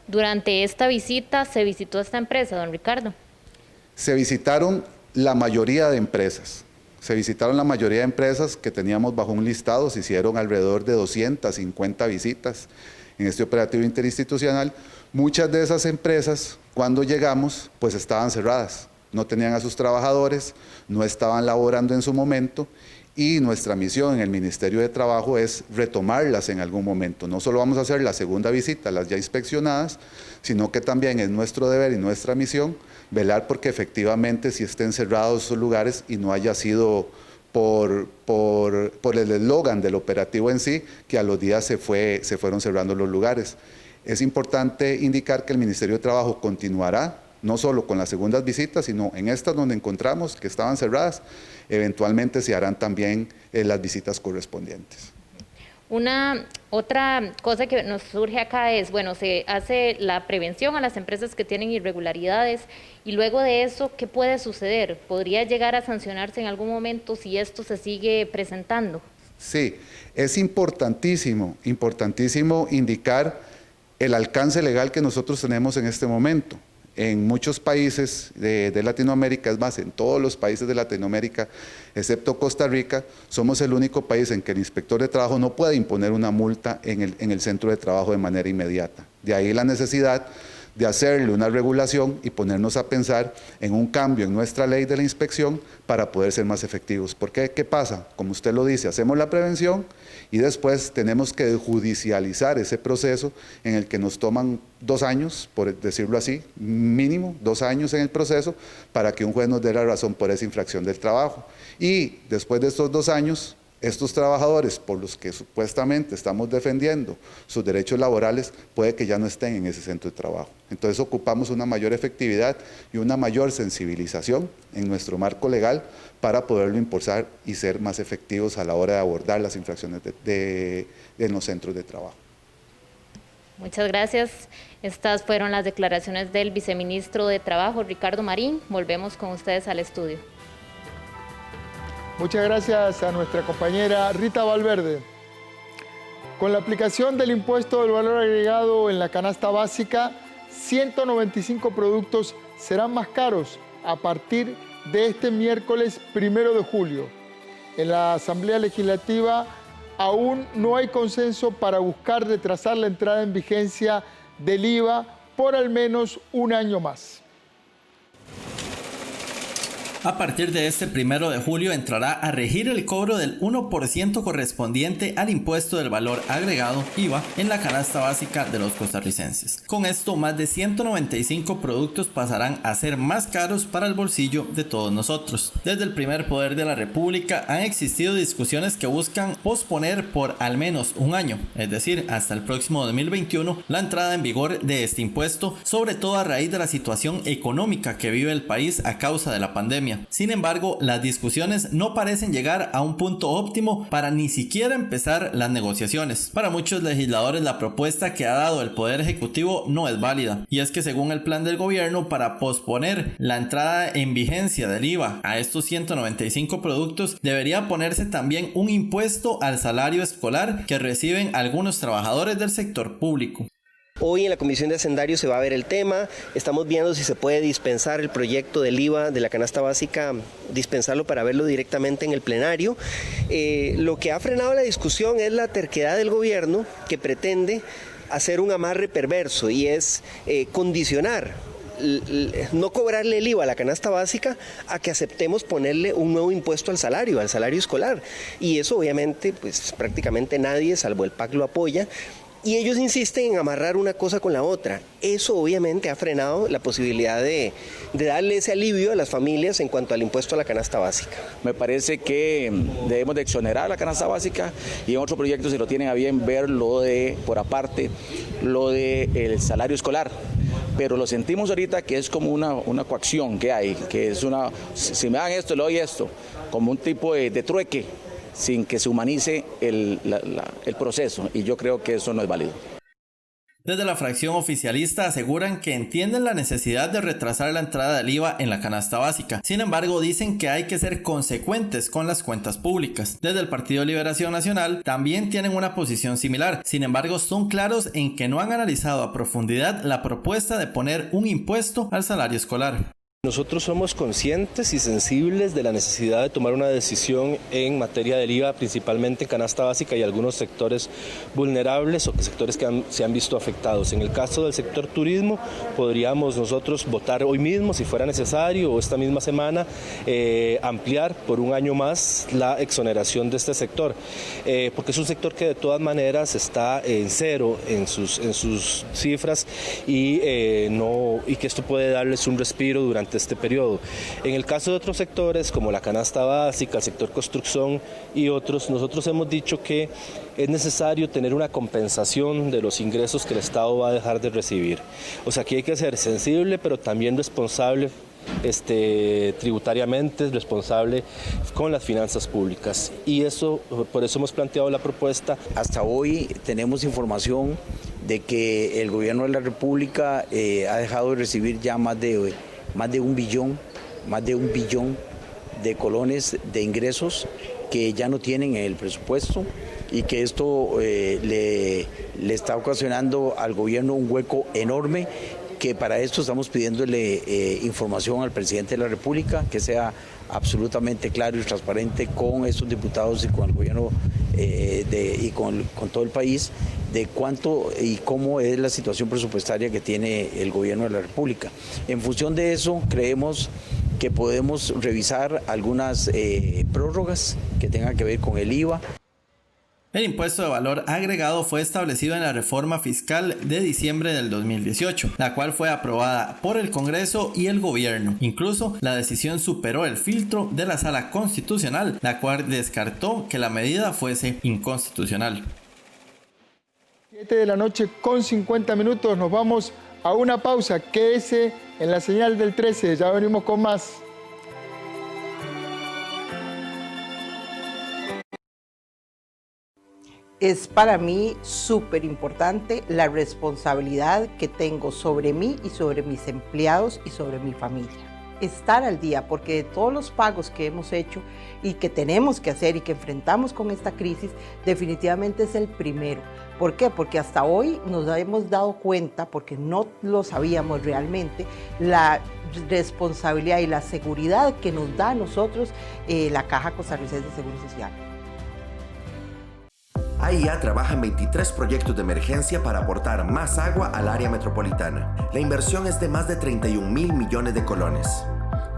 Durante esta visita, ¿se visitó esta empresa, don Ricardo? Se visitaron la mayoría de empresas. Se visitaron la mayoría de empresas que teníamos bajo un listado, se hicieron alrededor de 250 visitas en este operativo interinstitucional. Muchas de esas empresas, cuando llegamos, pues estaban cerradas, no tenían a sus trabajadores, no estaban laborando en su momento, y nuestra misión en el Ministerio de Trabajo es retomarlas en algún momento. No solo vamos a hacer la segunda visita, las ya inspeccionadas, sino que también es nuestro deber y nuestra misión velar porque efectivamente si estén cerrados esos lugares y no haya sido por el eslogan del operativo en sí, que a los días se fueron cerrando los lugares. Es importante indicar que el Ministerio de Trabajo continuará no solo con las segundas visitas, sino en estas donde encontramos que estaban cerradas, eventualmente se harán también las visitas correspondientes. Otra cosa que nos surge acá es, bueno, se hace la prevención a las empresas que tienen irregularidades y luego de eso, ¿qué puede suceder? ¿Podría llegar a sancionarse en algún momento si esto se sigue presentando? Sí, es importantísimo indicar el alcance legal que nosotros tenemos en este momento. En muchos países de Latinoamérica, es más, en todos los países de Latinoamérica, excepto Costa Rica, somos el único país en que el inspector de trabajo no puede imponer una multa en el centro de trabajo de manera inmediata. De ahí la necesidad de hacerle una regulación y ponernos a pensar en un cambio en nuestra ley de la inspección para poder ser más efectivos. ¿Por qué? ¿Qué pasa? Como usted lo dice, hacemos la prevención y después tenemos que judicializar ese proceso en el que nos toman 2 años, por decirlo así, mínimo 2 años en el proceso para que un juez nos dé la razón por esa infracción del trabajo. Y después de estos 2 años, estos trabajadores por los que supuestamente estamos defendiendo sus derechos laborales puede que ya no estén en ese centro de trabajo. Entonces ocupamos una mayor efectividad y una mayor sensibilización en nuestro marco legal para poderlo impulsar y ser más efectivos a la hora de abordar las infracciones en los centros de trabajo. Muchas gracias. Estas fueron las declaraciones del viceministro de Trabajo, Ricardo Marín. Volvemos con ustedes al estudio. Muchas gracias a nuestra compañera Rita Valverde. Con la aplicación del impuesto del valor agregado en la canasta básica, 195 productos serán más caros a partir de este miércoles 1 de julio. En la Asamblea Legislativa aún no hay consenso para buscar retrasar la entrada en vigencia del IVA por al menos un año más. A partir de este 1 de julio entrará a regir el cobro del 1% correspondiente al impuesto del valor agregado IVA en la canasta básica de los costarricenses. Con esto, más de 195 productos pasarán a ser más caros para el bolsillo de todos nosotros. Desde el primer poder de la República han existido discusiones que buscan posponer por al menos un año, es decir, hasta el próximo 2021, la entrada en vigor de este impuesto, sobre todo a raíz de la situación económica que vive el país a causa de la pandemia. Sin embargo, las discusiones no parecen llegar a un punto óptimo para ni siquiera empezar las negociaciones. Para muchos legisladores, la propuesta que ha dado el Poder Ejecutivo no es válida, y es que según el plan del gobierno, para posponer la entrada en vigencia del IVA a estos 195 productos, debería ponerse también un impuesto al salario escolar que reciben algunos trabajadores del sector público. Hoy en la Comisión de Hacendarios se va a ver el tema, estamos viendo si se puede dispensar el proyecto del IVA de la canasta básica, dispensarlo para verlo directamente en el plenario. Lo que ha frenado la discusión es la terquedad del gobierno que pretende hacer un amarre perverso y es condicionar, no cobrarle el IVA a la canasta básica a que aceptemos ponerle un nuevo impuesto al salario escolar. Y eso obviamente pues prácticamente nadie, salvo el PAC, lo apoya. Y ellos insisten en amarrar una cosa con la otra. Eso obviamente ha frenado la posibilidad de darle ese alivio a las familias en cuanto al impuesto a la canasta básica. Me parece que debemos de exonerar la canasta básica y en otro proyecto, si lo tienen a bien, ver por aparte, lo del salario escolar. Pero lo sentimos ahorita que es como una coacción que hay, que es si me dan esto, le doy esto, como un tipo de trueque, sin que se humanice el proceso, y yo creo que eso no es válido. Desde la fracción oficialista aseguran que entienden la necesidad de retrasar la entrada del IVA en la canasta básica. Sin embargo, dicen que hay que ser consecuentes con las cuentas públicas. Desde el Partido Liberación Nacional también tienen una posición similar. Sin embargo, son claros en que no han analizado a profundidad la propuesta de poner un impuesto al salario escolar. Nosotros somos conscientes y sensibles de la necesidad de tomar una decisión en materia del IVA, principalmente en canasta básica y algunos sectores vulnerables o sectores que se han visto afectados. En el caso del sector turismo, podríamos nosotros votar hoy mismo, si fuera necesario, o esta misma semana, ampliar por un año más la exoneración de este sector, porque es un sector que de todas maneras está en cero en sus cifras y que esto puede darles un respiro durante este periodo. En el caso de otros sectores como la canasta básica, el sector construcción y otros, nosotros hemos dicho que es necesario tener una compensación de los ingresos que el Estado va a dejar de recibir. O sea, aquí hay que ser sensible, pero también responsable tributariamente, responsable con las finanzas públicas. Y eso, por eso hemos planteado la propuesta. Hasta hoy tenemos información de que el gobierno de la República ha dejado de recibir ya más de un billón de colones de ingresos que ya no tienen en el presupuesto y que esto le está ocasionando al gobierno un hueco enorme, que para esto estamos pidiéndole información al presidente de la República, que sea absolutamente claro y transparente con estos diputados y con el gobierno y con todo el país, de cuánto y cómo es la situación presupuestaria que tiene el gobierno de la República. En función de eso, creemos que podemos revisar algunas prórrogas que tengan que ver con el IVA. El impuesto de valor agregado fue establecido en la reforma fiscal de diciembre del 2018, la cual fue aprobada por el Congreso y el gobierno. Incluso la decisión superó el filtro de la Sala Constitucional, la cual descartó que la medida fuese inconstitucional. 7 de la noche con 50 minutos, nos vamos a una pausa. Quédese en la señal del 13, ya venimos con más. Es para mí súper importante la responsabilidad que tengo sobre mí y sobre mis empleados y sobre mi familia. Estar al día, porque de todos los pagos que hemos hecho y que tenemos que hacer y que enfrentamos con esta crisis, definitivamente es el primero. ¿Por qué? Porque hasta hoy nos hemos dado cuenta, porque no lo sabíamos realmente, la responsabilidad y la seguridad que nos da a nosotros la Caja Costarricense de Seguro Social. AIA trabaja en 23 proyectos de emergencia para aportar más agua al área metropolitana. La inversión es de más de 31.000 millones de colones.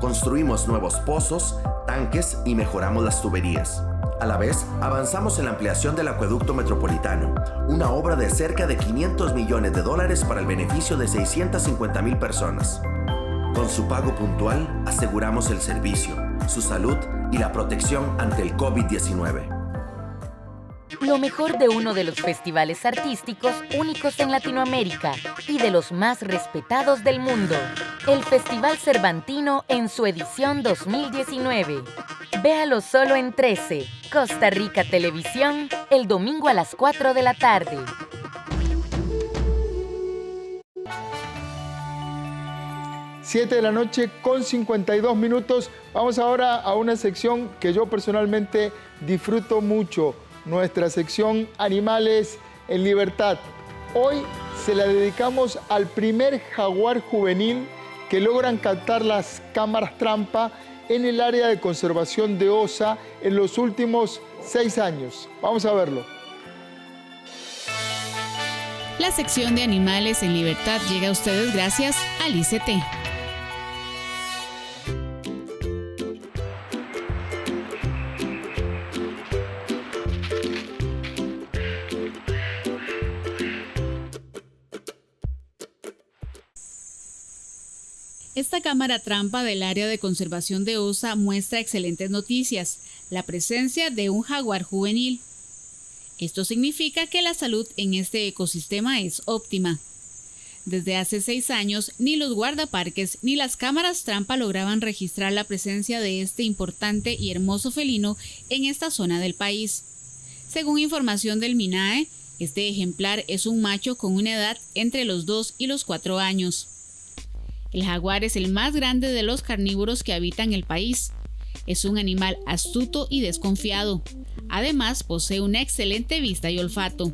Construimos nuevos pozos, tanques y mejoramos las tuberías. A la vez, avanzamos en la ampliación del acueducto metropolitano, una obra de cerca de $500 millones para el beneficio de 650.000 personas. Con su pago puntual, aseguramos el servicio, su salud y la protección ante el COVID-19. Lo mejor de uno de los festivales artísticos únicos en Latinoamérica y de los más respetados del mundo, el Festival Cervantino en su edición 2019. Véalo solo en 13, Costa Rica Televisión, el domingo a las 4 de la tarde. Siete de la noche con 52 minutos. Vamos ahora a una sección que yo personalmente disfruto mucho. Nuestra sección Animales en Libertad. Hoy se la dedicamos al primer jaguar juvenil que logran captar las cámaras trampa en el área de conservación de OSA en los últimos 6 años. Vamos a verlo. La sección de Animales en Libertad llega a ustedes gracias al ICT. Esta cámara trampa del área de conservación de OSA muestra excelentes noticias, la presencia de un jaguar juvenil. Esto significa que la salud en este ecosistema es óptima. Desde hace 6 años, ni los guardaparques ni las cámaras trampa lograban registrar la presencia de este importante y hermoso felino en esta zona del país. Según información del MINAE, este ejemplar es un macho con una edad entre los 2 y los 4 años. El jaguar es el más grande de los carnívoros que habitan el país. Es un animal astuto y desconfiado. Además, posee una excelente vista y olfato.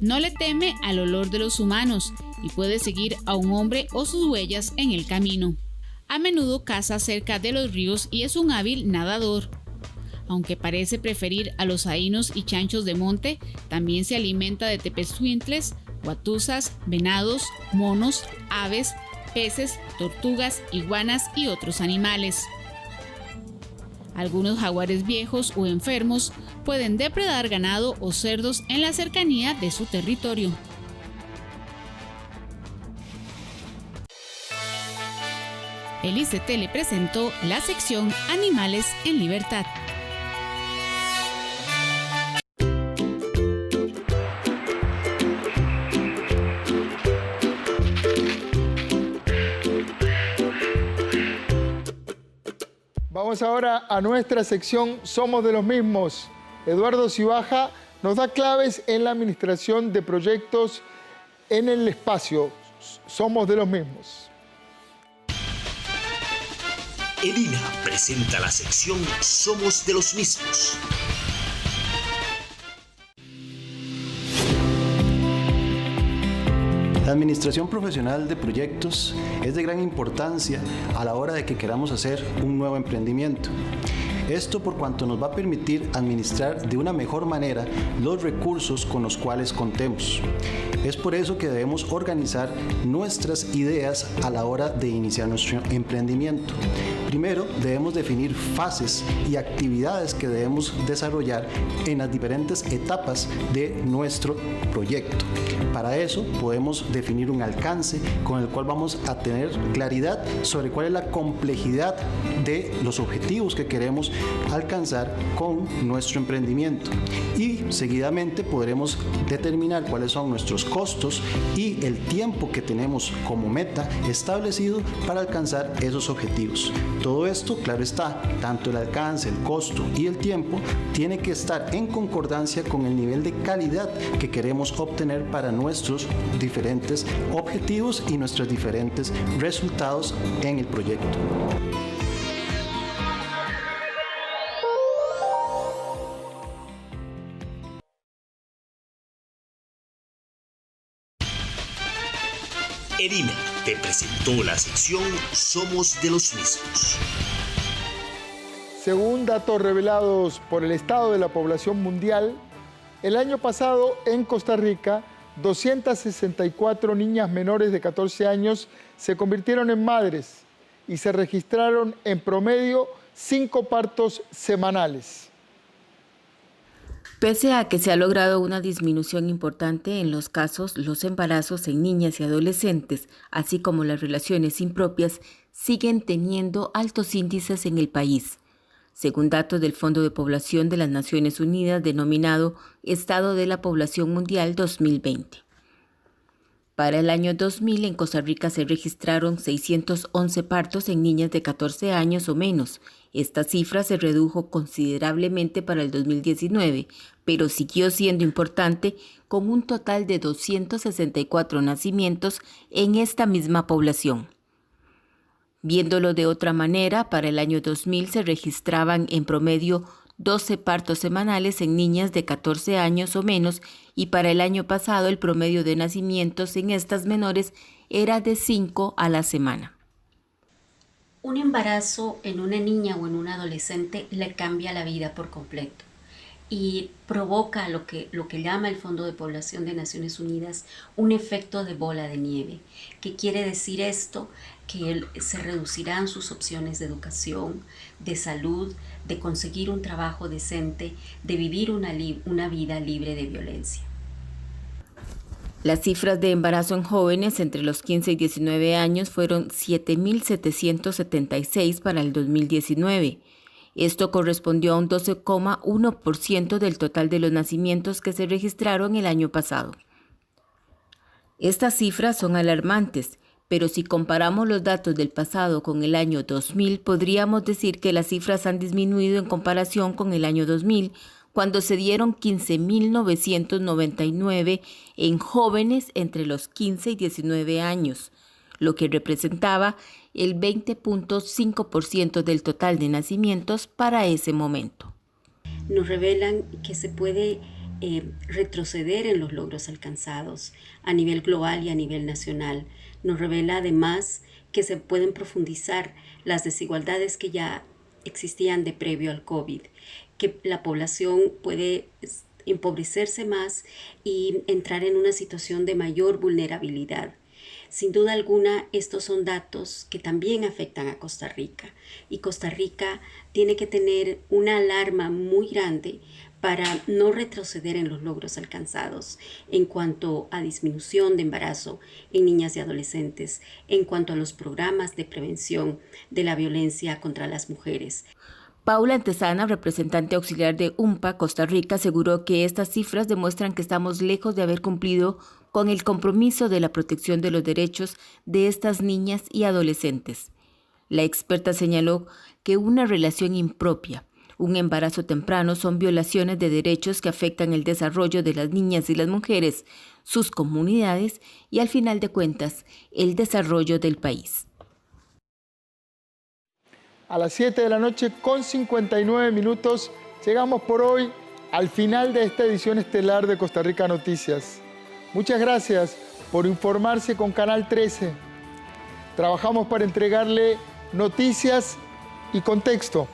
No le teme al olor de los humanos y puede seguir a un hombre o sus huellas en el camino. A menudo caza cerca de los ríos y es un hábil nadador. Aunque parece preferir a los ainos y chanchos de monte, también se alimenta de tepezuintles, guatuzas, venados, monos, aves, peces, tortugas, iguanas y otros animales. Algunos jaguares viejos o enfermos pueden depredar ganado o cerdos en la cercanía de su territorio. El ICT le presentó la sección Animales en Libertad. Vamos ahora a nuestra sección Somos de los Mismos. Eduardo Cibaja nos da claves en la administración de proyectos en el espacio. Somos de los Mismos. EDINA presenta la sección Somos de los Mismos. La administración profesional de proyectos es de gran importancia a la hora de que queramos hacer un nuevo emprendimiento. Esto por cuanto nos va a permitir administrar de una mejor manera los recursos con los cuales contemos. Es por eso que debemos organizar nuestras ideas a la hora de iniciar nuestro emprendimiento. Primero, debemos definir fases y actividades que debemos desarrollar en las diferentes etapas de nuestro proyecto. Para eso podemos definir un alcance con el cual vamos a tener claridad sobre cuál es la complejidad de los objetivos que queremos alcanzar con nuestro emprendimiento. Y seguidamente podremos determinar cuáles son nuestros costos y el tiempo que tenemos como meta establecido para alcanzar esos objetivos. Todo esto, claro está, tanto el alcance, el costo y el tiempo tiene que estar en concordancia con el nivel de calidad que queremos obtener para nuestros diferentes objetivos y nuestros diferentes resultados en el proyecto. EDINA te presentó la sección Somos de los Mismos. Según datos revelados por el Estado de la Población Mundial, el año pasado en Costa Rica, 264 niñas menores de 14 años se convirtieron en madres y se registraron en promedio 5 partos semanales. Pese a que se ha logrado una disminución importante en los casos, los embarazos en niñas y adolescentes, así como las relaciones impropias, siguen teniendo altos índices en el país. Según datos del Fondo de Población de las Naciones Unidas denominado Estado de la Población Mundial 2020. Para el año 2000 en Costa Rica se registraron 611 partos en niñas de 14 años o menos. Esta cifra se redujo considerablemente para el 2019, pero siguió siendo importante con un total de 264 nacimientos en esta misma población. Viéndolo de otra manera, para el año 2000 se registraban en promedio 12 partos semanales en niñas de 14 años o menos y para el año pasado el promedio de nacimientos en estas menores era de 5 a la semana. Un embarazo en una niña o en un adolescente le cambia la vida por completo y provoca lo que llama el Fondo de Población de Naciones Unidas un efecto de bola de nieve. ¿Qué quiere decir esto? Que se reducirán sus opciones de educación, de salud, de conseguir un trabajo decente, de vivir una vida libre de violencia. Las cifras de embarazo en jóvenes entre los 15 y 19 años fueron 7.776 para el 2019. Esto correspondió a un 12,1% del total de los nacimientos que se registraron el año pasado. Estas cifras son alarmantes, pero si comparamos los datos del pasado con el año 2000, podríamos decir que las cifras han disminuido en comparación con el año 2000, cuando se dieron 15.999 en jóvenes entre los 15 y 19 años, lo que representaba el 20.5% del total de nacimientos para ese momento. Nos revelan que se puede retroceder en los logros alcanzados a nivel global y a nivel nacional. Nos revela además que se pueden profundizar las desigualdades que ya existían de previo al COVID, que la población puede empobrecerse más y entrar en una situación de mayor vulnerabilidad. Sin duda alguna, estos son datos que también afectan a Costa Rica y Costa Rica tiene que tener una alarma muy grande para no retroceder en los logros alcanzados en cuanto a disminución de embarazo en niñas y adolescentes, en cuanto a los programas de prevención de la violencia contra las mujeres. Paula Antesana, representante auxiliar de UNPA Costa Rica, aseguró que estas cifras demuestran que estamos lejos de haber cumplido con el compromiso de la protección de los derechos de estas niñas y adolescentes. La experta señaló que una relación impropia, un embarazo temprano son violaciones de derechos que afectan el desarrollo de las niñas y las mujeres, sus comunidades y, al final de cuentas, el desarrollo del país. A las 7 de la noche con 59 minutos llegamos por hoy al final de esta edición estelar de Costa Rica Noticias. Muchas gracias por informarse con Canal 13. Trabajamos para entregarle noticias y contexto.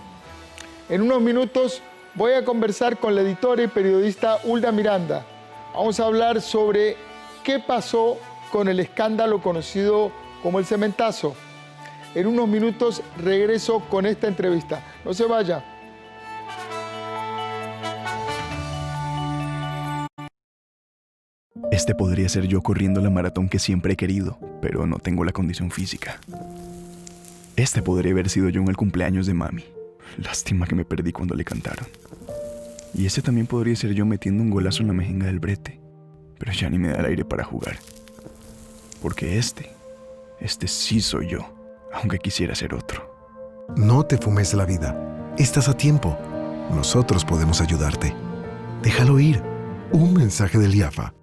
En unos minutos voy a conversar con la editora y periodista Hulda Miranda. Vamos a hablar sobre qué pasó con el escándalo conocido como el cementazo. En unos minutos regreso con esta entrevista. No se vaya. Este podría ser yo corriendo la maratón que siempre he querido, pero no tengo la condición física. Este podría haber sido yo en el cumpleaños de mami. Lástima que me perdí cuando le cantaron. Y este también podría ser yo metiendo un golazo en la mejenga del brete, pero ya ni me da el aire para jugar. Porque este sí soy yo, aunque quisiera ser otro. No te fumes la vida. Estás a tiempo. Nosotros podemos ayudarte. Déjalo ir. Un mensaje del IAFA.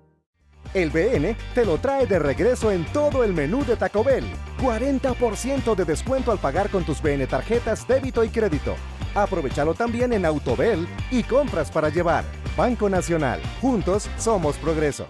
El BN te lo trae de regreso en todo el menú de Taco Bell. 40% de descuento al pagar con tus BN tarjetas débito y crédito. Aprovechalo también en Autobel y compras para llevar. Banco Nacional. Juntos somos progreso.